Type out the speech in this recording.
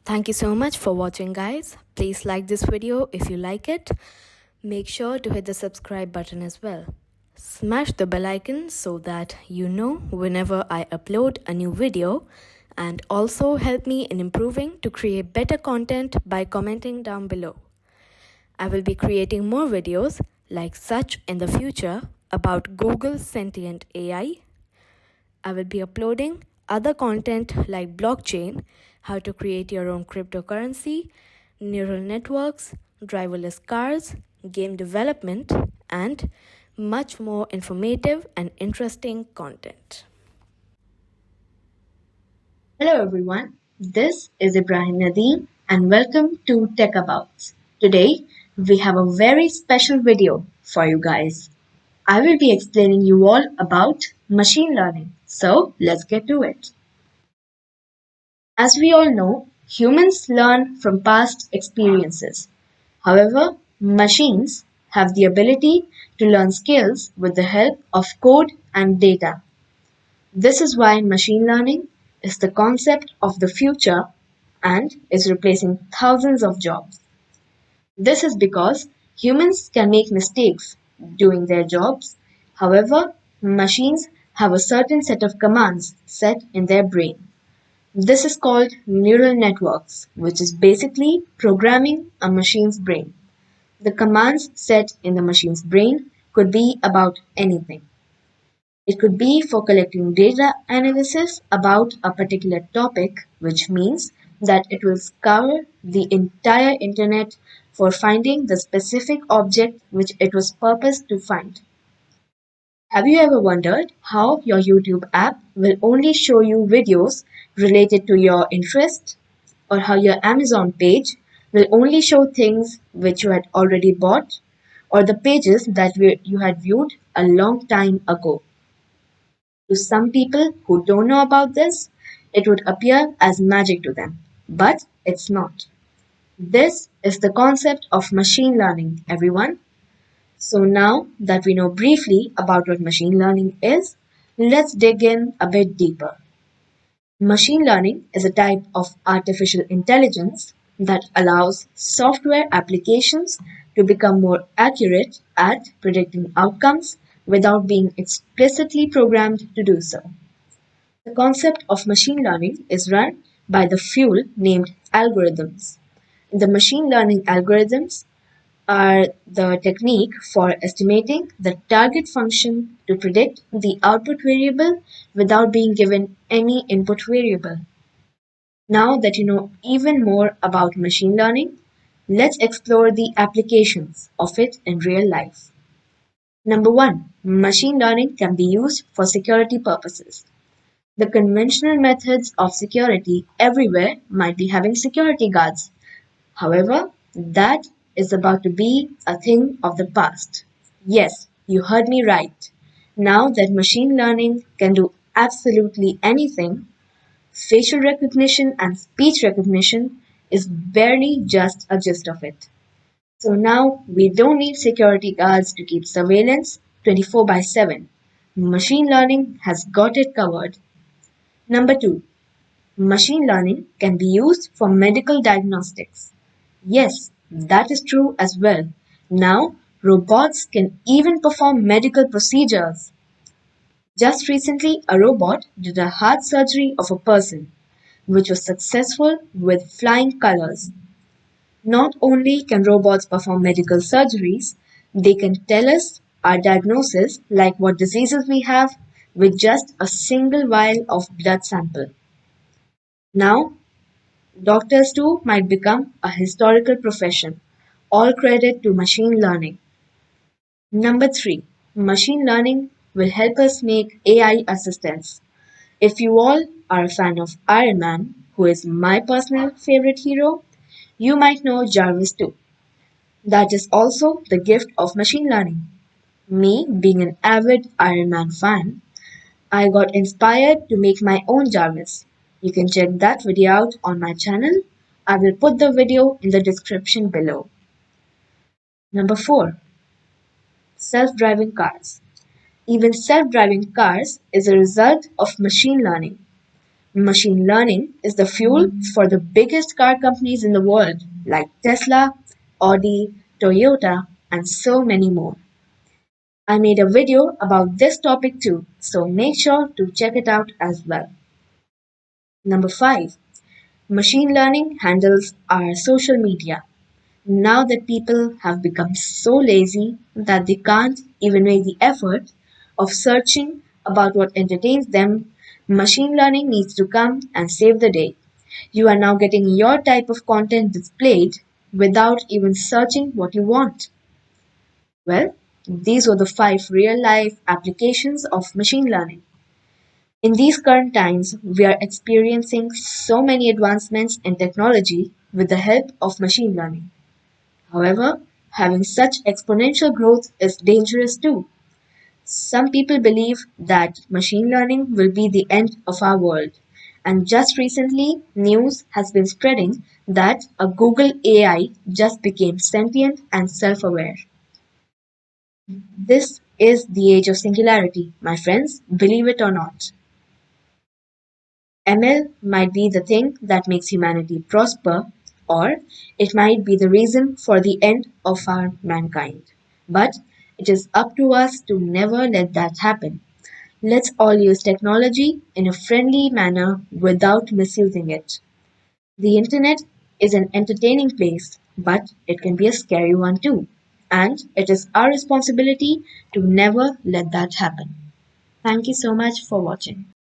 Thank you so much for watching, guys. Please like this video if you like it. Make sure to hit the subscribe button as well. Smash the bell icon so that you know whenever I upload a new video, and also help me in improving to create better content by commenting down below. I will be creating more videos like such in the future about Google sentient AI. I will be uploading other content like blockchain, how to create your own cryptocurrency, neural networks, driverless cars, game development, and much more informative and interesting content. Hello everyone, this is Ibrahim Nadeem and welcome to Techabouts. Today we have a very special video for you guys. I will be explaining you all about machine learning. So let's get to it. As we all know, humans learn from past experiences. However, machines have the ability to learn skills with the help of code and data. This is why machine learning is the concept of the future and is replacing thousands of jobs. This is because humans can make mistakes doing their jobs. However, machines have a certain set of commands set in their brain. This is called neural networks, which is basically programming a machine's brain. The commands set in the machine's brain could be about anything. It could be for collecting data analysis about a particular topic, which means that it will scour the entire internet for finding the specific object which it was purposed to find. Have you ever wondered how your YouTube app will only show you videos related to your interest? Or how your Amazon page will only show things which you had already bought? Or the pages that you had viewed a long time ago? To some people who don't know about this, it would appear as magic to them. But it's not. This is the concept of machine learning, everyone. So now that we know briefly about what machine learning is, let's dig in a bit deeper. Machine learning is a type of artificial intelligence that allows software applications to become more accurate at predicting outcomes without being explicitly programmed to do so. The concept of machine learning is run by the field named algorithms. The machine learning algorithms are the technique for estimating the target function to predict the output variable without being given any input variable. Now that you know even more about machine learning, let's explore the applications of it in real life. Number one, machine learning can be used for security purposes. The conventional methods of security everywhere might be having security guards. However, that is about to be a thing of the past. Yes, you heard me right. Now that machine learning can do absolutely anything, facial recognition and speech recognition is barely just a gist of it. So now we don't need security guards to keep surveillance 24 by 7. Machine learning has got it covered. Number 2, machine learning can be used for medical diagnostics. Yes, that is true as well. Now, robots can even perform medical procedures. Just recently, a robot did a heart surgery of a person, which was successful with flying colors. Not only can robots perform medical surgeries, they can tell us our diagnosis, like what diseases we have, with just a single vial of blood sample. Now, doctors too might become a historical profession. All credit to machine learning. Number 3, machine learning will help us make AI assistants. If you all are a fan of Iron Man, who is my personal favorite hero, you might know Jarvis too. That is also the gift of machine learning. Me, being an avid Iron Man fan, I got inspired to make my own Jarvis. You can check that video out on my channel. I will put the video in the description below. Number 4, self-driving cars. Even self-driving cars is a result of machine learning. Machine learning is the fuel for the biggest car companies in the world, like Tesla, Audi, Toyota, and so many more. I made a video about this topic too, so make sure to check it out as well. Number 5. Machine learning handles our social media. Now that people have become so lazy that they can't even make the effort of searching about what entertains them, machine learning needs to come and save the day. You are now getting your type of content displayed without even searching what you want. Well, these were the 5 real life applications of machine learning. In these current times, we are experiencing so many advancements in technology with the help of machine learning. However, having such exponential growth is dangerous too. Some people believe that machine learning will be the end of our world. And just recently, news has been spreading that a Google AI just became sentient and self aware. This is the age of singularity, my friends, believe it or not. ML might be the thing that makes humanity prosper, or it might be the reason for the end of our mankind. But it is up to us to never let that happen. Let's all use technology in a friendly manner without misusing it. The internet is an entertaining place, but it can be a scary one too. And it is our responsibility to never let that happen. Thank you so much for watching.